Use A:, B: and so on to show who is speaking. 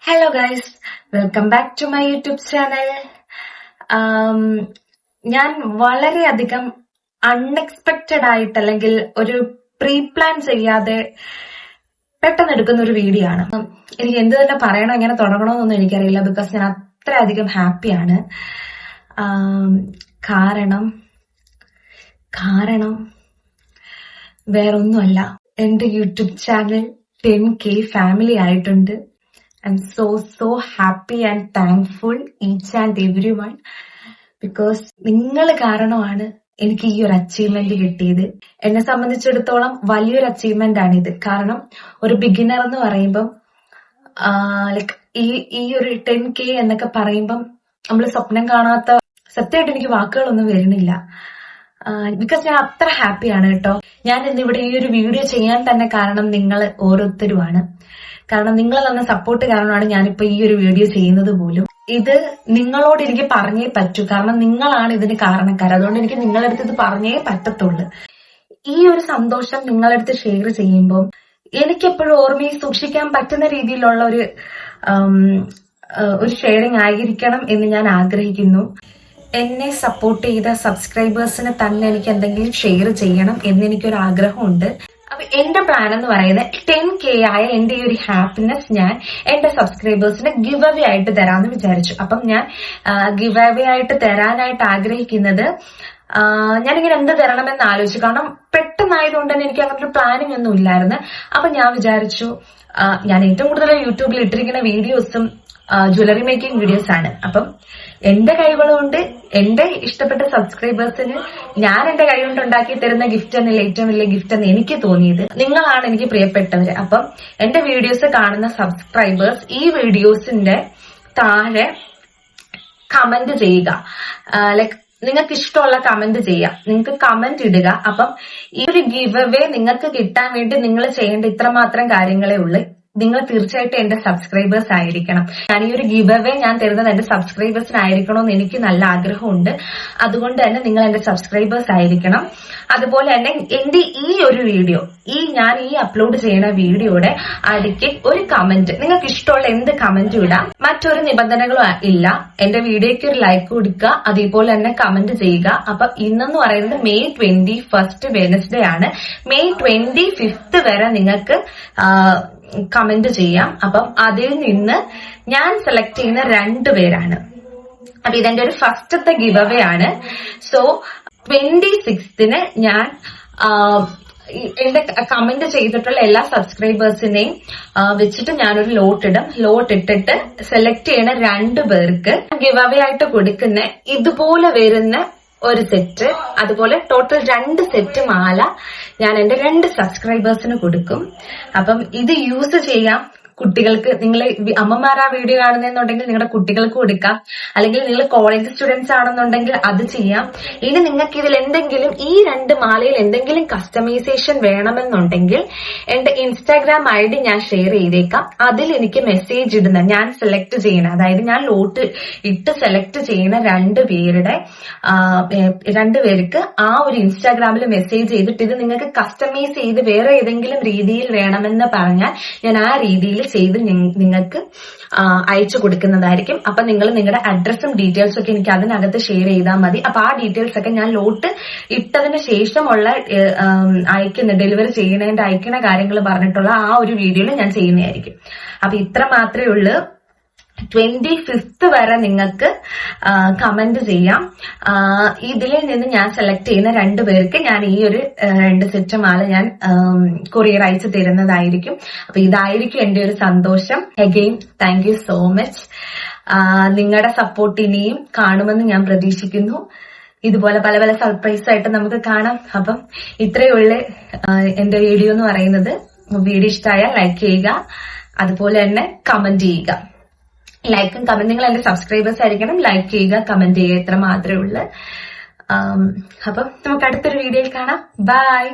A: Hello guys, welcome back to my YouTube channel. ഞാൻ വളരെയധികം unexpected ആയിട്ട് അല്ലെങ്കിൽ ഒരു പ്രീ പ്ലാൻ ചെയ്യാതെ പെട്ടെന്ന് എടുക്കുന്ന ഒരു വീഡിയോ ആണ്. എനിക്ക് എന്ത് തന്നെ പറയണോ എങ്ങനെ തുടങ്ങണമെന്നൊന്നും എനിക്കറിയില്ല. ബിക്കോസ് ഞാൻ അത്രയധികം ഹാപ്പിയാണ്. കാരണം വേറൊന്നുമല്ല, എന്റെ യൂട്യൂബ് ചാനൽ 10K ഫാമിലി ആയിട്ടുണ്ട്. I'm so happy and thankful each and everyone because നിങ്ങൾ കാരണമാണ് എനിക്ക് ഈ ഒരു അച്ചീവ്മെന്റ് കിട്ടിയത്. എന്നെ സംബന്ധിച്ചിടത്തോളം വലിയൊരു അച്ചീവ്മെന്റ് ആണിത്. കാരണം ഒരു ബിഗിനർ എന്ന് പറയുമ്പം ലൈക്ക് ഈ ഒരു 10K എന്നൊക്കെ പറയുമ്പം നമ്മൾ സ്വപ്നം കാണാത്ത, സത്യമായിട്ട് എനിക്ക് വാക്കുകളൊന്നും വരുന്നില്ല. ബിക്കോസ് ഞാൻ അത്ര ഹാപ്പിയാണ് കേട്ടോ. ഞാൻ ഇന്നിവിടെ ഈ ഒരു വീഡിയോ ചെയ്യാൻ തന്നെ കാരണം നിങ്ങൾ ഓരോരുത്തരുമാണ്. കാരണം നിങ്ങൾ തന്ന സപ്പോർട്ട് കാരണമാണ് ഞാനിപ്പോ ഈ ഒരു വീഡിയോ ചെയ്യുന്നത് പോലും. ഇത് നിങ്ങളോട് എനിക്ക് പറഞ്ഞേ പറ്റൂ, കാരണം നിങ്ങളാണ് ഇതിന് കാരണക്കാർ. അതുകൊണ്ട് എനിക്ക് നിങ്ങളുടെ അടുത്ത് ഇത് പറഞ്ഞേ പറ്റത്തുള്ളൂ. ഈ ഒരു സന്തോഷം നിങ്ങളുടെ അടുത്ത് ഷെയർ ചെയ്യുമ്പോൾ എനിക്കെപ്പോഴും ഓർമ്മയിൽ സൂക്ഷിക്കാൻ പറ്റുന്ന രീതിയിലുള്ള ഒരു ഷെയറിംഗ് ആയിരിക്കണം എന്ന് ഞാൻ ആഗ്രഹിക്കുന്നു. എന്നെ സപ്പോർട്ട് ചെയ്ത സബ്സ്ക്രൈബേഴ്സിന് തന്നെ എനിക്ക് എന്തെങ്കിലും ഷെയർ ചെയ്യണം എന്നെനിക്കൊരു ആഗ്രഹമുണ്ട്. അപ്പൊ എന്റെ പ്ലാൻ എന്ന് പറയുന്നത് 10K ആയ എന്റെ ഈ ഒരു ഹാപ്പിനെസ് ഞാൻ എന്റെ സബ്സ്ക്രൈബേഴ്സിന് ഗിവ് അവേ ആയിട്ട് തരാമെന്ന് വിചാരിച്ചു. അപ്പം ഞാൻ ഗിവ് അവേ ആയിട്ട് തരാനായിട്ട് ആഗ്രഹിക്കുന്നത്, ഞാനിങ്ങനെ എന്ത് തരണമെന്ന് ആലോചിച്ചു. കാരണം പെട്ടെന്നായതുകൊണ്ട് തന്നെ എനിക്ക് അങ്ങനെ ഒരു പ്ലാനിങ് ഒന്നും ഇല്ലായിരുന്നു. അപ്പൊ ഞാൻ വിചാരിച്ചു, ഞാൻ ഏറ്റവും കൂടുതൽ യൂട്യൂബിൽ ഇട്ടിരിക്കുന്ന വീഡിയോസും ജ്വല്ലറി മേക്കിംഗ് വീഡിയോസ് ആണ്. അപ്പം എന്റെ കൈകളുകൊണ്ട് എന്റെ ഇഷ്ടപ്പെട്ട സബ്സ്ക്രൈബേഴ്സിന് ഞാൻ എന്റെ കൈ കൊണ്ട് ഉണ്ടാക്കി തരുന്ന ഗിഫ്റ്റ് എന്നല്ല ഏറ്റവും വലിയ ഗിഫ്റ്റ് എന്ന് എനിക്ക് തോന്നിയത്. നിങ്ങളാണ് എനിക്ക് പ്രിയപ്പെട്ടവര്. അപ്പം എന്റെ വീഡിയോസ് കാണുന്ന സബ്സ്ക്രൈബേഴ്സ് ഈ വീഡിയോസിന്റെ താഴെ കമന്റ് ചെയ്യുക. ലൈക്ക് നിങ്ങൾക്ക് ഇഷ്ടമുള്ള കമന്റ് ചെയ്യാം, നിങ്ങൾക്ക് കമന്റ് ഇടുക. അപ്പം ഈ ഒരു ഗിവ് അവേ നിങ്ങൾക്ക് കിട്ടാൻ വേണ്ടി നിങ്ങൾ ചെയ്യേണ്ട ഇത്രമാത്രം കാര്യങ്ങളേ ഉള്ളൂ. നിങ്ങൾ തീർച്ചയായിട്ടും എന്റെ സബ്സ്ക്രൈബേഴ്സ് ആയിരിക്കണം. ഞാൻ ഈ ഒരു ഗിവ് അവേ ഞാൻ തരുന്നത് എന്റെ സബ്സ്ക്രൈബേഴ്സിനായിരിക്കണമെന്ന് എനിക്ക് നല്ല ആഗ്രഹമുണ്ട്. അതുകൊണ്ട് തന്നെ നിങ്ങൾ എന്റെ സബ്സ്ക്രൈബേഴ്സ് ആയിരിക്കണം. അതുപോലെ തന്നെ എന്റെ ഈ ഒരു വീഡിയോ, ഞാൻ അപ്ലോഡ് ചെയ്യുന്ന വീഡിയോയുടെ അടിക്ക് ഒരു കമന്റ്, നിങ്ങൾക്ക് ഇഷ്ടമുള്ള എന്ത് കമന്റും ഇടാം. മറ്റൊരു നിബന്ധനകളും ഇല്ല. എന്റെ വീഡിയോയ്ക്ക് ഒരു ലൈക്ക് കൊടുക്കുക, അതേപോലെ തന്നെ കമന്റ് ചെയ്യുക. അപ്പൊ ഇന്നെന്ന് പറയുന്നത് May 21 വെനസ്ഡേ ആണ്. May 25 വരെ നിങ്ങൾക്ക് കമന്റ് ചെയ്യാം. അപ്പം അതിൽ നിന്ന് ഞാൻ സെലക്ട് ചെയ്യുന്ന 2 പേരാണ്. അപ്പൊ ഇതെന്റെ ഒരു ഫസ്റ്റത്തെ ഗിവ് അവേ ആണ്. സോ 26 ഞാൻ എന്റെ കമന്റ് ചെയ്തിട്ടുള്ള എല്ലാ സബ്സ്ക്രൈബേഴ്സിനെയും വെച്ചിട്ട് ഞാനൊരു ലോട്ട് ഇടും. ലോട്ട് ഇട്ടിട്ട് സെലക്ട് ചെയ്യുന്ന 2 പേർക്ക് ഗിവ് അവേ ആയിട്ട് കൊടുക്കുന്ന ഇതുപോലെ വരുന്ന ഒരു സെറ്റ്, അതുപോലെ ടോട്ടൽ 2 സെറ്റ് മാല ഞാൻ എന്റെ 2 സബ്സ്ക്രൈബേഴ്സിന് കൊടുക്കും. അപ്പം ഇത് യൂസ് ചെയ്യാം കുട്ടികൾക്ക്. നിങ്ങൾ അമ്മമാരാ വീഡിയോ കാണുന്നെന്നുണ്ടെങ്കിൽ നിങ്ങളുടെ കുട്ടികൾക്ക് കൊടുക്കാം, അല്ലെങ്കിൽ നിങ്ങൾ കോളേജ് സ്റ്റുഡൻസ് ആണെന്നുണ്ടെങ്കിൽ അത് ചെയ്യാം. ഇനി നിങ്ങൾക്ക് ഇതിൽ എന്തെങ്കിലും ഈ 2 മാലയിൽ എന്തെങ്കിലും കസ്റ്റമൈസേഷൻ വേണമെന്നുണ്ടെങ്കിൽ എന്റെ ഇൻസ്റ്റാഗ്രാം ID ഞാൻ ഷെയർ ചെയ്തേക്കാം. അതിൽ എനിക്ക് മെസ്സേജ് ഇടുന്ന, ഞാൻ സെലക്ട് ചെയ്യുന്ന, അതായത് ഞാൻ ലോട്ട് ഇട്ട് സെലക്ട് ചെയ്യുന്ന 2 പേർക്ക് ആ ഒരു ഇൻസ്റ്റാഗ്രാമിൽ മെസ്സേജ് ചെയ്തിട്ട് ഇത് നിങ്ങൾക്ക് കസ്റ്റമൈസ് ചെയ്ത് വേറെ ഏതെങ്കിലും രീതിയിൽ വേണമെന്ന് പറഞ്ഞാൽ ഞാൻ ആ രീതിയിൽ ചെയ്ത് നിങ്ങൾക്ക് അയച്ചു കൊടുക്കുന്നതായിരിക്കും. അപ്പൊ നിങ്ങൾ നിങ്ങളുടെ അഡ്രസ്സും ഡീറ്റെയിൽസും ഒക്കെ എനിക്ക് അതിനകത്ത് ഷെയർ ചെയ്താൽ മതി. അപ്പൊ ആ ഡീറ്റെയിൽസ് ഒക്കെ ഞാൻ ലോട്ട് ഇട്ടതിന് ശേഷമുള്ള ഡെലിവറി ചെയ്യുന്നതിന്റെ അയക്കുന്ന കാര്യങ്ങൾ പറഞ്ഞിട്ടുള്ള ആ ഒരു വീഡിയോയിൽ ഞാൻ ചെയ്യുന്നതായിരിക്കും. അപ്പൊ ഇത്ര മാത്രമേ ഉള്ളൂ. 25 വരെ നിങ്ങൾക്ക് കമന്റ് ചെയ്യാം. ഇതിൽ നിന്ന് ഞാൻ സെലക്ട് ചെയ്യുന്ന 2 പേർക്ക് ഞാൻ ഈ ഒരു 2 സെറ്റ് മാല ഞാൻ കൊറിയർ അയച്ചു തരുന്നതായിരിക്കും. അപ്പൊ ഇതായിരിക്കും എന്റെ ഒരു സന്തോഷം. Again thank you so much. നിങ്ങളുടെ സപ്പോർട്ട് ഇനിയും കാണുമെന്ന് ഞാൻ പ്രതീക്ഷിക്കുന്നു. ഇതുപോലെ പല പല സർപ്രൈസ് ആയിട്ട് നമുക്ക് കാണാം. അപ്പം ഇത്രയേ ഉള്ളൂ എന്റെ വീഡിയോ എന്ന് പറയുന്നത്. വീഡിയോ ഇഷ്ടമായാൽ ലൈക്ക് ചെയ്യുക, അതുപോലെ തന്നെ കമന്റ് ചെയ്യുക. ലൈക്കും കമന്റ്, നിങ്ങൾ എന്റെ സബ്സ്ക്രൈബേഴ്സ് ആയിരിക്കണം. ലൈക്ക് ചെയ്യുക, കമന്റ് ചെയ്യുക, ഇത്ര മാത്രമേ ഉള്ളൂ. അപ്പം നമുക്ക് അടുത്തൊരു വീഡിയോയിൽ കാണാം. ബൈ.